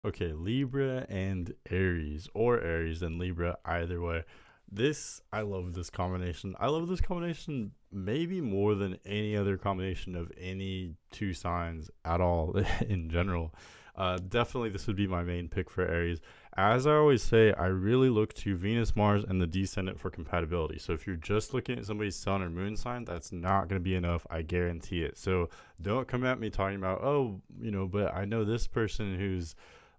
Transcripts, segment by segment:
Okay, Libra and Aries, or Aries and Libra, either way. I love this combination. I love this combination maybe more than any other combination of any two signs at all in general. Definitely, this would be my main pick for Aries. As I always say, I really look to Venus, Mars, and the descendant for compatibility. So if you're just looking at somebody's sun or moon sign, that's not going to be enough. I guarantee it. So don't come at me talking about, oh, but I know this person who's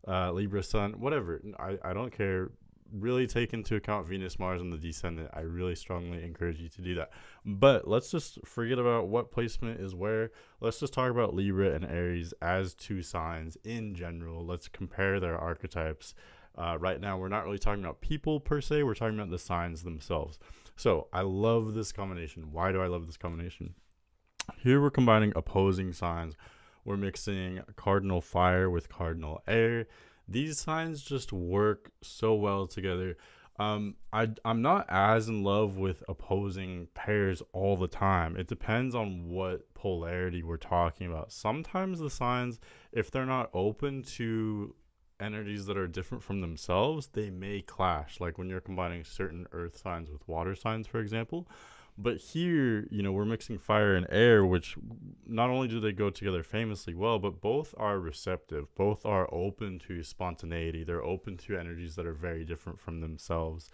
Libra Sun, whatever. I don't care. Really take into account Venus, Mars, and the descendant. I really strongly encourage you to do that. But let's just forget about what placement is where. Let's just talk about Libra and Aries as two signs in general. Let's compare their archetypes. Right now, we're not really talking about people per se, we're talking about the signs themselves. So I love this combination. Why do I love this combination? Here we're combining opposing signs. We're mixing cardinal fire with cardinal air. These signs just work so well together. I'm not as in love with opposing pairs all the time. It depends on what polarity we're talking about. Sometimes the signs, if they're not open to energies that are different from themselves, they may clash. Like when you're combining certain earth signs with water signs, for example. But here, we're mixing fire and air, which not only do they go together famously well, but both are receptive. Both are open to spontaneity. They're open to energies that are very different from themselves.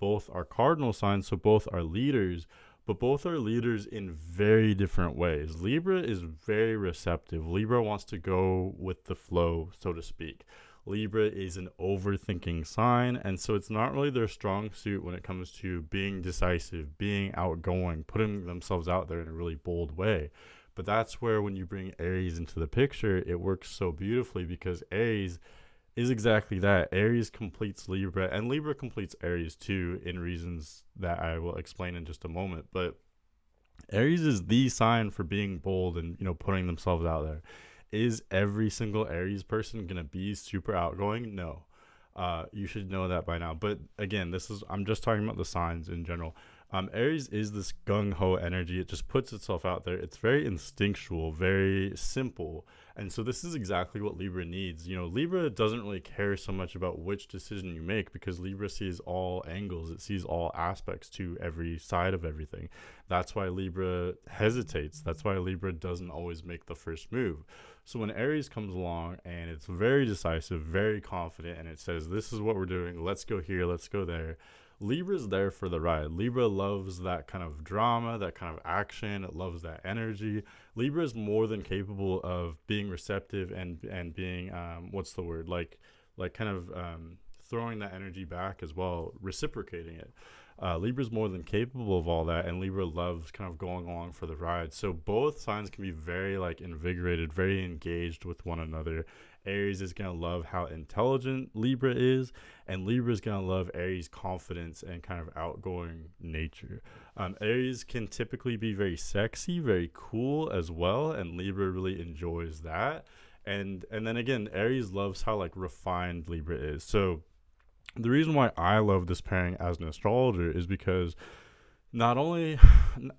Both are cardinal signs, so both are leaders, but both are leaders in very different ways. Libra is very receptive. Libra wants to go with the flow, so to speak. Libra is an overthinking sign, and so it's not really their strong suit when it comes to being decisive, being outgoing, putting themselves out there in a really bold way. But that's where, when you bring Aries into the picture, it works so beautifully because Aries is exactly that. Aries completes Libra, and Libra completes Aries too, in reasons that I will explain in just a moment. But Aries is the sign for being bold and putting themselves out there. Is every single Aries person gonna be super outgoing? No. You should know that by now. But again, I'm just talking about the signs in general. Aries is this gung ho energy. It just puts itself out there. It's very instinctual, very simple. And so this is exactly what Libra needs. Libra doesn't really care so much about which decision you make because Libra sees all angles. It sees all aspects to every side of everything. That's why Libra hesitates. That's why Libra doesn't always make the first move. So when Aries comes along and it's very decisive, very confident, and it says, this is what we're doing, let's go here, let's go there, Libra's there for the ride. Libra loves that kind of drama, that kind of action. It loves that energy. Libra is more than capable of being receptive and being what's the word, like kind of throwing that energy back as well, reciprocating it. Libra's more than capable of all that, and Libra loves kind of going along for the ride. So both signs can be very invigorated, very engaged with one another. Aries is gonna love how intelligent Libra is, and Libra is gonna love Aries' confidence and kind of outgoing nature. Aries can typically be very sexy, very cool as well, and Libra really enjoys that. And then again, Aries loves how refined Libra is. So the reason why I love this pairing as an astrologer is because not only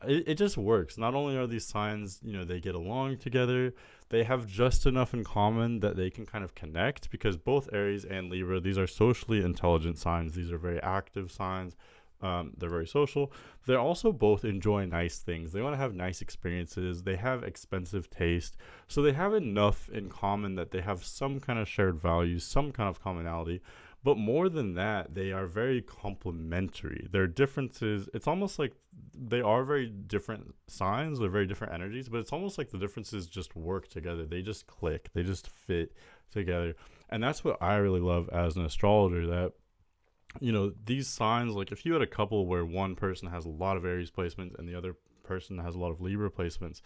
it just works. Not only are these signs, they get along together, they have just enough in common that they can kind of connect because both Aries and Libra, these are socially intelligent signs. These are very active signs. They're very social. They also both enjoy nice things. They want to have nice experiences. They have expensive taste. So they have enough in common that they have some kind of shared values, some kind of commonality. But more than that, they are very complementary. Their differences, it's almost like they are very different signs, they're very different energies, but it's almost like the differences just work together. They just click, they just fit together. And that's what I really love as an astrologer, that these signs, like if you had a couple where one person has a lot of Aries placements and the other person has a lot of Libra placements,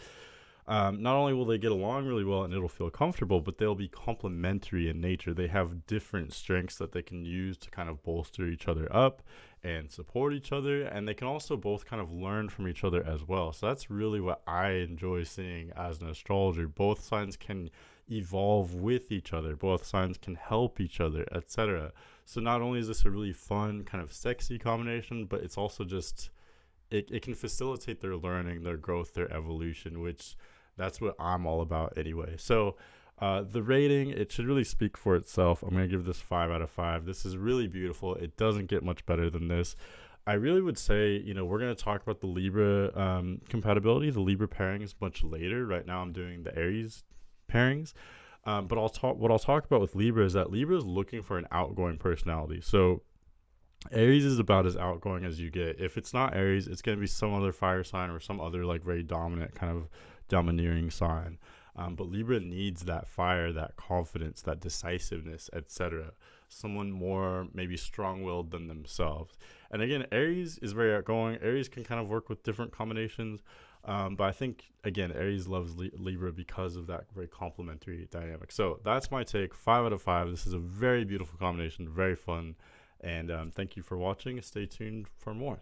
not only will they get along really well and it'll feel comfortable, but they'll be complementary in nature. They have different strengths that they can use to kind of bolster each other up and support each other. And they can also both kind of learn from each other as well. So that's really what I enjoy seeing as an astrologer. Both signs can evolve with each other, both signs can help each other, etc. So not only is this a really fun, kind of sexy combination, but it's also just, it can facilitate their learning, their growth, their evolution, which that's what I'm all about anyway. So The rating, it should really speak for itself. I'm going to give this 5 out of 5. This is really beautiful. It doesn't get much better than this. I really would say, we're going to talk about the Libra compatibility, the Libra pairings much later. Right now, I'm doing the Aries pairings. But what I'll talk about with Libra is that Libra is looking for an outgoing personality. So Aries is about as outgoing as you get. If it's not Aries, it's going to be some other fire sign or some other like very dominant kind of domineering sign. But Libra needs that fire, that confidence, that decisiveness, etc. Someone more maybe strong-willed than themselves. And again, Aries is very outgoing. Aries can kind of work with different combinations. But I think, again, Aries loves Libra because of that very complementary dynamic. So that's my take. 5 out of 5. This is a very beautiful combination, very fun. And thank you for watching. Stay tuned for more.